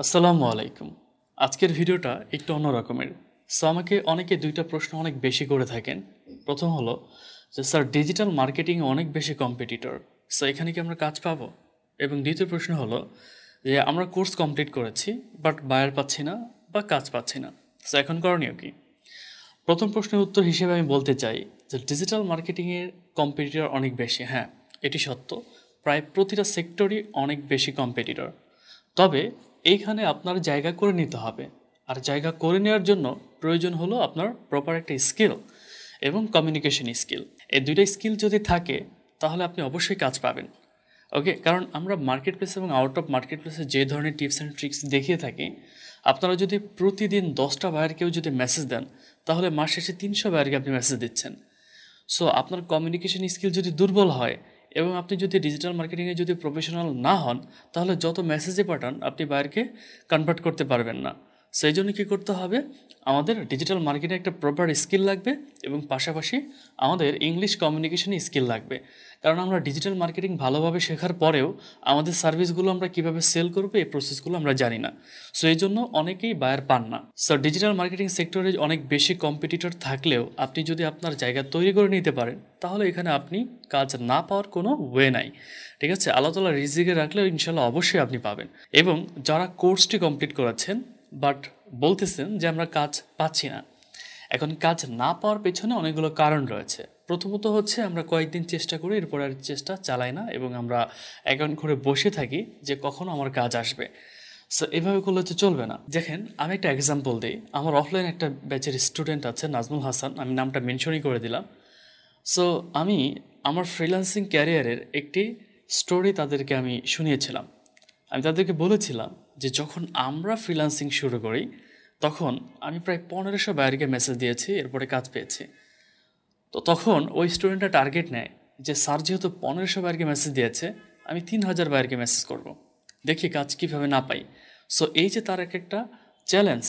আসসালামু আলাইকুম। আজকের ভিডিওটা একটু অন্য রকমের। সো আমাকে অনেকে দুইটা প্রশ্ন অনেক বেশি করে থাকেন। প্রথম হলো যে স্যার ডিজিটাল মার্কেটিং অনেক বেশি কম্পিটিটর, সো এখানে কি আমরা কাজ পাবো? এবং দ্বিতীয় প্রশ্ন হলো যে আমরা কোর্স কমপ্লিট করেছি বাট বায়ার পাচ্ছি না বা কাজ পাচ্ছি না, সো এখন করণীয় কি? প্রথম প্রশ্নের উত্তর হিসেবে আমি বলতে চাই যে ডিজিটাল মার্কেটিংয়ের কম্পিটিটর অনেক বেশি। হ্যাঁ, এটি সত্য। প্রায় প্রতিটা সেক্টরই অনেক বেশি কম্পিটিটর। তবে এইখানে আপনার জায়গা করে নিতে হবে। আর জায়গা করে নেওয়ার জন্য প্রয়োজন হলো আপনার প্রপার একটা স্কিল এবং কমিউনিকেশন স্কিল। এই দুইটা স্কিল যদি থাকে তাহলে আপনি অবশ্যই কাজ পাবেন। ওকে, কারণ আমরা মার্কেট প্লেস এবং আউট অফ মার্কেট প্লেসে যে ধরনের টিপস অ্যান্ড ট্রিক্স দেখিয়ে থাকি, আপনারা যদি প্রতিদিন 10টা বায়ারকেও যদি মেসেজ দেন তাহলে মাস শেষে 300 বায়ারকে আপনি মেসেজ দিচ্ছেন। সো আপনার কমিউনিকেশন স্কিল যদি দুর্বল হয় এবং আপনি যদি ডিজিটাল মার্কেটিংয়ে যদি প্রফেশনাল না হন, তাহলে যত মেসেজে পাঠান আপনি বায়ারকে কনভার্ট করতে পারবেন না। সেই জন্য কী করতে হবে, আমাদের ডিজিটাল মার্কেটিংয়ে একটা প্রপার স্কিল লাগবে এবং পাশাপাশি আমাদের ইংলিশ কমিউনিকেশনে স্কিল লাগবে। কারণ আমরা ডিজিটাল মার্কেটিং ভালোভাবে শেখার পরেও আমাদের সার্ভিসগুলো আমরা কীভাবে সেল করবো এই প্রসেসগুলো আমরা জানি না। সো এই জন্য অনেকেই বায়ার পান না। সো ডিজিটাল মার্কেটিং সেক্টরে অনেক বেশি কম্পিটিটর থাকলেও আপনি যদি আপনার জায়গা তৈরি করে নিতে পারেন তাহলে এখানে আপনি কাজ না পাওয়ার কোনো ওয়ে নাই। ঠিক আছে, আল্লাহ তাআলা রিজিকে রাখলেও ইনশাল্লাহ অবশ্যই আপনি পাবেন। এবং যারা কোর্সটি কমপ্লিট করেছেন বাট বলতেছেন যে আমরা কাজ পাচ্ছি না, এখন কাজ না পাওয়ার পেছনে অনেকগুলো কারণ রয়েছে। প্রথমত হচ্ছে আমরা কয়েকদিন চেষ্টা করি, এরপর আর চেষ্টা চালাই না এবং আমরা অ্যাকাউন্ট করে বসে থাকি যে কখনো আমার কাজ আসবে। সো এভাবে করলে তো চলবে না। দেখেন, আমি একটা এক্সাম্পল দিই। আমার অফলাইন একটা ব্যাচের স্টুডেন্ট আছে নাজমুল হাসান, আমি নামটা মেনশনই করে দিলাম। সো আমি আমার ফ্রিল্যান্সিং ক্যারিয়ারের একটি স্টোরি তাদেরকে আমি শুনিয়েছিলাম। আমি তাদেরকে বলেছিলাম যে যখন আমরা ফ্রিল্যান্সিং শুরু করি তখন আমি প্রায় 1500 বায়ারকে মেসেজ দিয়েছি, এরপরে কাজ পেয়েছি। তো তখন ওই স্টুডেন্টটা টার্গেট নেয় যে স্যার যেহেতু 1500 বায়ারকে মেসেজ দিয়েছে, আমি 3000 বায়ারকে মেসেজ করব, দেখি কাজ কীভাবে না পাই। সো এই যে তার একটা চ্যালেঞ্জ।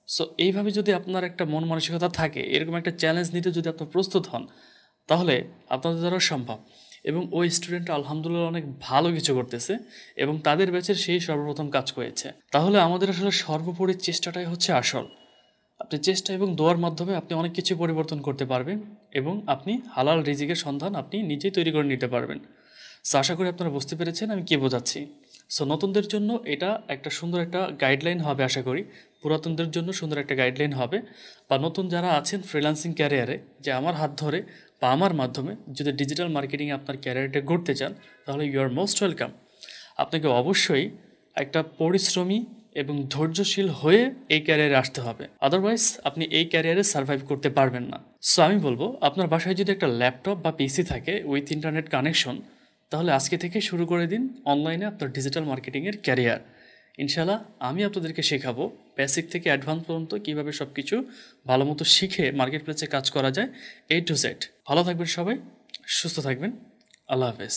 সো এইভাবে যদি আপনার একটা মন মানসিকতা থাকে, এরকম একটা চ্যালেঞ্জ নিতে যদি আপনি প্রস্তুত হন, তাহলে আপনাদের দ্বারা সম্ভব। এবং ওই স্টুডেন্টটা আলহামদুলিল্লাহ অনেক ভালো কিছু করতেছে এবং তাদের ব্যাচের সেই সর্বপ্রথম কাজ করেছে। তাহলে আমাদের আসলে সর্বোপরি চেষ্টাটাই হচ্ছে আসল। আপনি চেষ্টা এবং দোয়ার মাধ্যমে আপনি অনেক কিছু পরিবর্তন করতে পারবেন এবং আপনি হালাল রিজিকের সন্ধান আপনি নিজেই তৈরি করে নিতে পারবেন। সো আশা করি আপনারা বুঝতে পেরেছেন আমি কী বোঝাচ্ছি। সো নতুনদের জন্য এটা একটা সুন্দর একটা গাইডলাইন হবে আশা করি, পুরাতনদের জন্য সুন্দর একটা গাইডলাইন হবে। বা নতুন যারা আছেন ফ্রিল্যান্সিং ক্যারিয়ারে, যে আমার হাত ধরে বা আমার মাধ্যমে যদি ডিজিটাল মার্কেটিংয়ে আপনার ক্যারিয়ারটা গড়তে চান, তাহলে ইউ আর মোস্ট ওয়েলকাম। আপনাকে অবশ্যই একটা পরিশ্রমী এবং ধৈর্যশীল হয়ে এই ক্যারিয়ারে আসতে হবে, আদারওয়াইজ আপনি এই ক্যারিয়ারে সার্ভাইভ করতে পারবেন না। সো আমি বলবো, আপনার বাসায় যদি একটা ল্যাপটপ বা পিসি থাকে উইথ ইন্টারনেট কানেকশন, তাহলে আজকে থেকে শুরু করে দিন অনলাইনে আপনার ডিজিটাল মার্কেটিংয়ের ক্যারিয়ার। ইনশাল্লাহ আমি আপনাদেরকে শেখাবো বেসিক থেকে অ্যাডভান্স পর্যন্ত কীভাবে সব কিছু ভালো মতো শিখে মার্কেট প্লেসে কাজ করা যায়, A to Z। ভালো থাকবেন সবাই, সুস্থ থাকবেন। আল্লাহ হাফেজ।